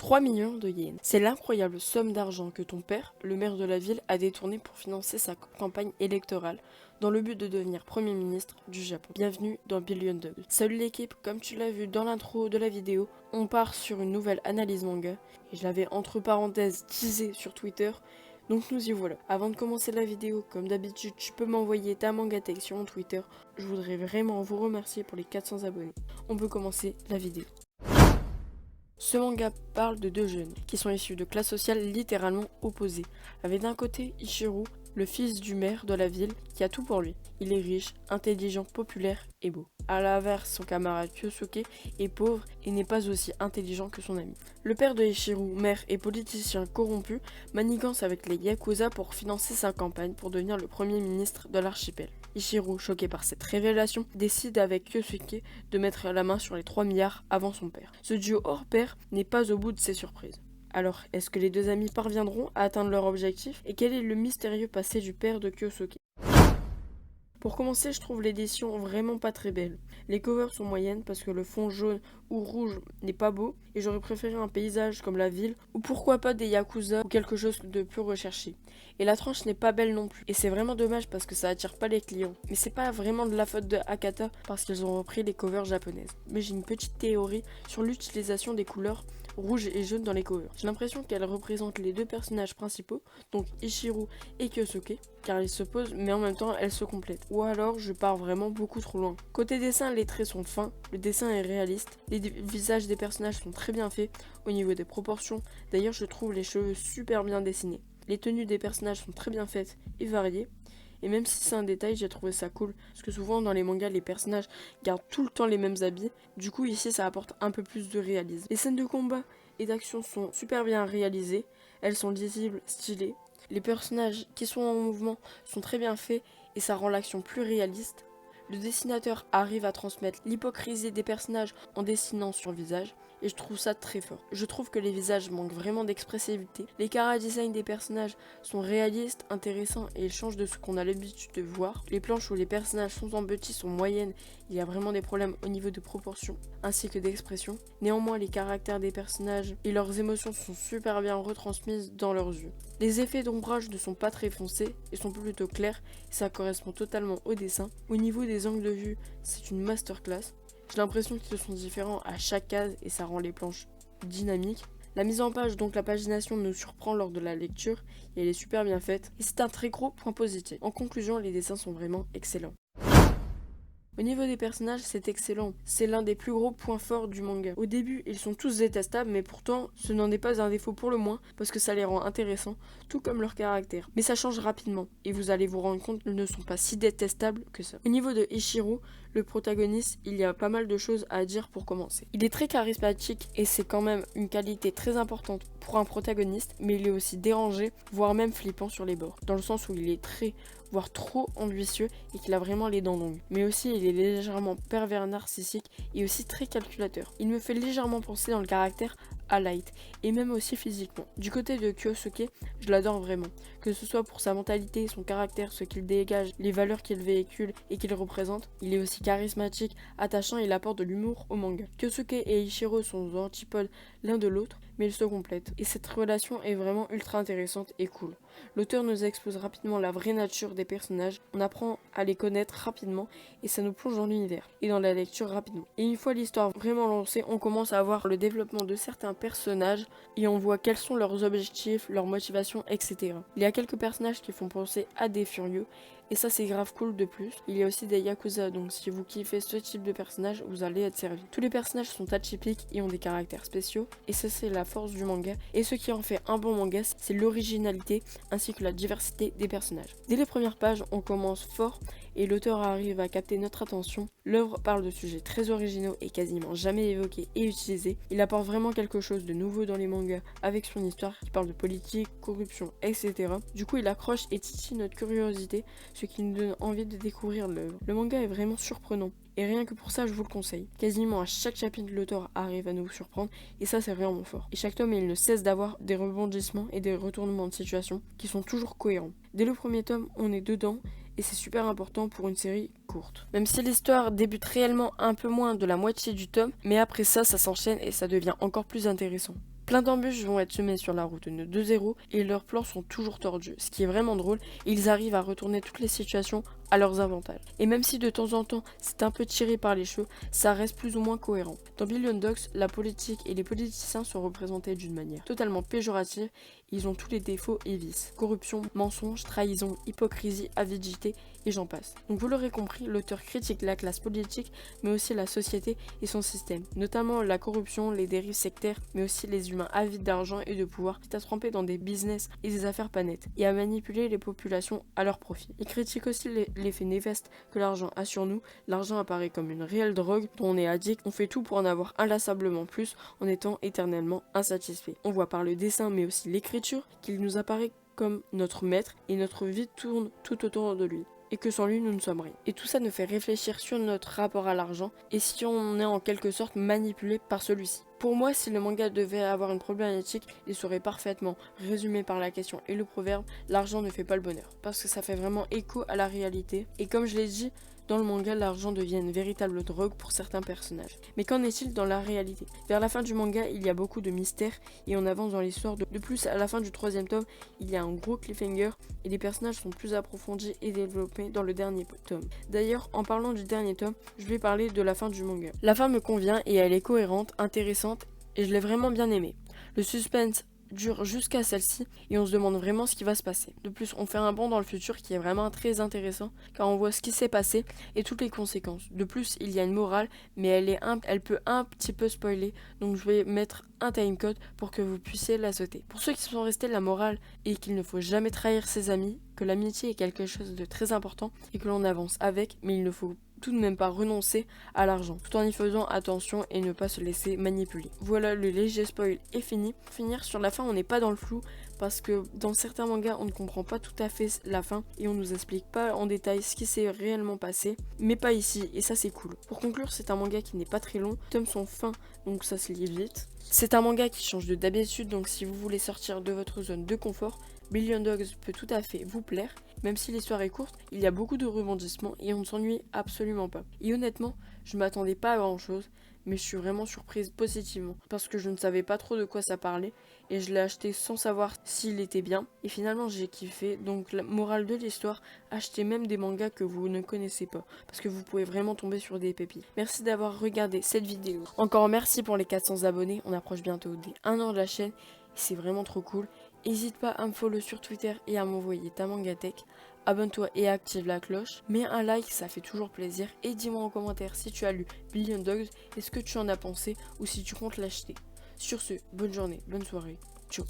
3 millions de yens. C'est l'incroyable somme d'argent que ton père, le maire de la ville, a détourné pour financer sa campagne électorale dans le but de devenir Premier ministre du Japon. Bienvenue dans Billion Dogs. Salut l'équipe, comme tu l'as vu dans l'intro de la vidéo, on part sur une nouvelle analyse manga et je l'avais entre parenthèses teasé sur Twitter. Donc nous y voilà. Avant de commencer la vidéo, comme d'habitude, tu peux m'envoyer ta manga tech sur mon Twitter. Je voudrais vraiment vous remercier pour les 400 abonnés. On peut commencer la vidéo. Ce manga parle de deux jeunes qui sont issus de classes sociales littéralement opposées, avec d'un côté Ichiro, le fils du maire de la ville qui a tout pour lui. Il est riche, intelligent, populaire et beau. À l'inverse, son camarade Kyosuke est pauvre et n'est pas aussi intelligent que son ami. Le père de Ichiro, maire et politicien corrompu, manigance avec les Yakuza pour financer sa campagne pour devenir le premier ministre de l'archipel. Ichiro, choqué par cette révélation, décide avec Kyosuke de mettre la main sur les 3 milliards avant son père. Ce duo hors pair n'est pas au bout de ses surprises. Alors, est-ce que les deux amis parviendront à atteindre leur objectif? Et quel est le mystérieux passé du père de Kyosuke? Pour commencer, je trouve l'édition vraiment pas très belle. Les covers sont moyennes parce que le fond jaune ou rouge n'est pas beau et j'aurais préféré un paysage comme la ville ou pourquoi pas des yakuza ou quelque chose de plus recherché. Et la tranche n'est pas belle non plus et c'est vraiment dommage parce que ça attire pas les clients. Mais c'est pas vraiment de la faute de Hakata parce qu'ils ont repris les covers japonaises. Mais j'ai une petite théorie sur l'utilisation des couleurs rouge et jaune dans les covers. J'ai l'impression qu'elles représentent les deux personnages principaux, donc Ichiro et Kyosuke, car ils s'opposent mais en même temps elles se complètent. Ou alors je pars vraiment beaucoup trop loin. Côté dessin, les traits sont fins, le dessin est réaliste, les visages des personnages sont très bien faits au niveau des proportions. D'ailleurs je trouve les cheveux super bien dessinés. Les tenues des personnages sont très bien faites et variées. Et même si c'est un détail, j'ai trouvé ça cool. Parce que souvent dans les mangas, les personnages gardent tout le temps les mêmes habits. Du coup ici ça apporte un peu plus de réalisme. Les scènes de combat et d'action sont super bien réalisées. Elles sont lisibles, stylées. Les personnages qui sont en mouvement sont très bien faits et ça rend l'action plus réaliste. Le dessinateur arrive à transmettre l'hypocrisie des personnages en dessinant sur le visage. Et je trouve ça très fort. Je trouve que les visages manquent vraiment d'expressivité. Les chara-design des personnages sont réalistes, intéressants et ils changent de ce qu'on a l'habitude de voir. Les planches où les personnages sont en petits sont moyennes, il y a vraiment des problèmes au niveau de proportion ainsi que d'expression. Néanmoins, les caractères des personnages et leurs émotions sont super bien retransmises dans leurs yeux. Les effets d'ombrage ne sont pas très foncés et sont plutôt clairs et ça correspond totalement au dessin. Au niveau des angles de vue, c'est une masterclass. J'ai l'impression qu'ils sont différents à chaque case et ça rend les planches dynamiques. La mise en page, donc la pagination, nous surprend lors de la lecture et elle est super bien faite. Et c'est un très gros point positif. En conclusion, les dessins sont vraiment excellents. Au niveau des personnages, c'est excellent. C'est l'un des plus gros points forts du manga. Au début, ils sont tous détestables, mais pourtant, ce n'en est pas un défaut pour le moins, parce que ça les rend intéressants, tout comme leur caractère. Mais ça change rapidement, et vous allez vous rendre compte qu'ils ne sont pas si détestables que ça. Au niveau de Ichiro, le protagoniste, il y a pas mal de choses à dire pour commencer. Il est très charismatique, et c'est quand même une qualité très importante pour un protagoniste, mais il est aussi dérangé, voire même flippant sur les bords, dans le sens où il est très voire trop ambitieux et qu'il a vraiment les dents longues. Mais aussi il est légèrement pervers narcissique et aussi très calculateur. Il me fait légèrement penser dans le caractère à Light et même aussi physiquement. Du côté de Kyosuke, je l'adore vraiment. Que ce soit pour sa mentalité, son caractère, ce qu'il dégage, les valeurs qu'il véhicule et qu'il représente, il est aussi charismatique, attachant et il apporte de l'humour au manga. Kyosuke et Ichiro sont aux antipodes l'un de l'autre, mais ils se complètent. Et cette relation est vraiment ultra intéressante et cool. L'auteur nous expose rapidement la vraie nature des personnages, on apprend à les connaître rapidement et ça nous plonge dans l'univers et dans la lecture rapidement. Et une fois l'histoire vraiment lancée, on commence à voir le développement de certains personnages et on voit quels sont leurs objectifs, leurs motivations, etc. Il y a quelques personnages qui font penser à des furieux et ça c'est grave cool de plus. Il y a aussi des yakuza, donc si vous kiffez ce type de personnage, vous allez être servi. Tous les personnages sont atypiques et ont des caractères spéciaux et ça c'est la force du manga. Et ce qui en fait un bon manga, c'est l'originalité ainsi que la diversité des personnages. Dès les premières pages, on commence fort et l'auteur arrive à capter notre attention. L'œuvre parle de sujets très originaux et quasiment jamais évoqués et utilisés. Il apporte vraiment quelque chose de nouveau dans les mangas avec son histoire qui parle de politique, corruption, etc. Du coup, il accroche et titille notre curiosité, ce qui nous donne envie de découvrir l'œuvre. Le manga est vraiment surprenant. Et rien que pour ça, je vous le conseille. Quasiment à chaque chapitre, l'auteur arrive à nous surprendre et ça, c'est vraiment fort. Et chaque tome, il ne cesse d'avoir des rebondissements et des retournements de situation qui sont toujours cohérents. Dès le premier tome, on est dedans et c'est super important pour une série courte. Même si l'histoire débute réellement un peu moins de la moitié du tome, mais après ça, ça s'enchaîne et ça devient encore plus intéressant. Plein d'embûches vont être semées sur la route de 2-0 et leurs plans sont toujours tordus. Ce qui est vraiment drôle, ils arrivent à retourner toutes les situations à leurs avantages. Et même si de temps en temps c'est un peu tiré par les cheveux, ça reste plus ou moins cohérent. Dans Billion Dogs, la politique et les politiciens sont représentés d'une manière totalement péjorative. Ils ont tous les défauts et vices. Corruption, mensonge, trahison, hypocrisie, avidité et j'en passe. Donc vous l'aurez compris, l'auteur critique la classe politique, mais aussi la société et son système. Notamment la corruption, les dérives sectaires, mais aussi les humains avides d'argent et de pouvoir, quitte à se tremper dans des business et des affaires pas nettes, et à manipuler les populations à leur profit. Il critique aussi l'effet néfaste que l'argent a sur nous. L'argent apparaît comme une réelle drogue dont on est addict. On fait tout pour en avoir inlassablement plus en étant éternellement insatisfait. On voit par le dessin, mais aussi l'écriture, qu'il nous apparaît comme notre maître et notre vie tourne tout autour de lui. Et que sans lui, nous ne sommes rien. Et tout ça nous fait réfléchir sur notre rapport à l'argent et si on est en quelque sorte manipulé par celui-ci. Pour moi, si le manga devait avoir une problématique, il serait parfaitement résumé par la question et le proverbe « l'argent ne fait pas le bonheur ». Parce que ça fait vraiment écho à la réalité. Et comme je l'ai dit, dans le manga, l'argent devient une véritable drogue pour certains personnages. Mais qu'en est-il dans la réalité? Vers la fin du manga, il y a beaucoup de mystères et on avance dans l'histoire. De plus, à la fin du 3e tome, il y a un gros cliffhanger et les personnages sont plus approfondis et développés dans le dernier tome. D'ailleurs, en parlant du dernier tome, je vais parler de la fin du manga. La fin me convient et elle est cohérente, intéressante et je l'ai vraiment bien aimée. Le suspense dure jusqu'à celle-ci et on se demande vraiment ce qui va se passer. De plus, on fait un bond dans le futur qui est vraiment très intéressant car on voit ce qui s'est passé et toutes les conséquences. De plus, il y a une morale, mais elle peut un petit peu spoiler, donc je vais mettre un timecode pour que vous puissiez la sauter. Pour ceux qui sont restés, la morale est qu'il ne faut jamais trahir ses amis, que l'amitié est quelque chose de très important et que l'on avance avec, mais il ne faut tout de même pas renoncer à l'argent, tout en y faisant attention et ne pas se laisser manipuler. Voilà, le léger spoil est fini. Pour finir, sur la fin, on n'est pas dans le flou, parce que dans certains mangas, on ne comprend pas tout à fait la fin, et on nous explique pas en détail ce qui s'est réellement passé, mais pas ici, et ça c'est cool. Pour conclure, c'est un manga qui n'est pas très long, les tomes sont fins, donc ça se lit vite. C'est un manga qui change d'habitude, donc si vous voulez sortir de votre zone de confort, Billion Dogs peut tout à fait vous plaire. Même si l'histoire est courte, il y a beaucoup de rebondissements et on ne s'ennuie absolument pas. Et honnêtement, je m'attendais pas à grand chose, mais je suis vraiment surprise positivement parce que je ne savais pas trop de quoi ça parlait et je l'ai acheté sans savoir s'il était bien et finalement j'ai kiffé. Donc la morale de l'histoire, achetez même des mangas que vous ne connaissez pas parce que vous pouvez vraiment tomber sur des pépites. Merci d'avoir regardé cette vidéo. Encore merci pour les 400 abonnés, on approche bientôt des 1 an de la chaîne, c'est vraiment trop cool. N'hésite pas à me follow sur Twitter et à m'envoyer ta mangatech. Abonne-toi et active la cloche. Mets un like, ça fait toujours plaisir. Et dis-moi en commentaire si tu as lu Billion Dogs et ce que tu en as pensé ou si tu comptes l'acheter. Sur ce, bonne journée, bonne soirée. Ciao.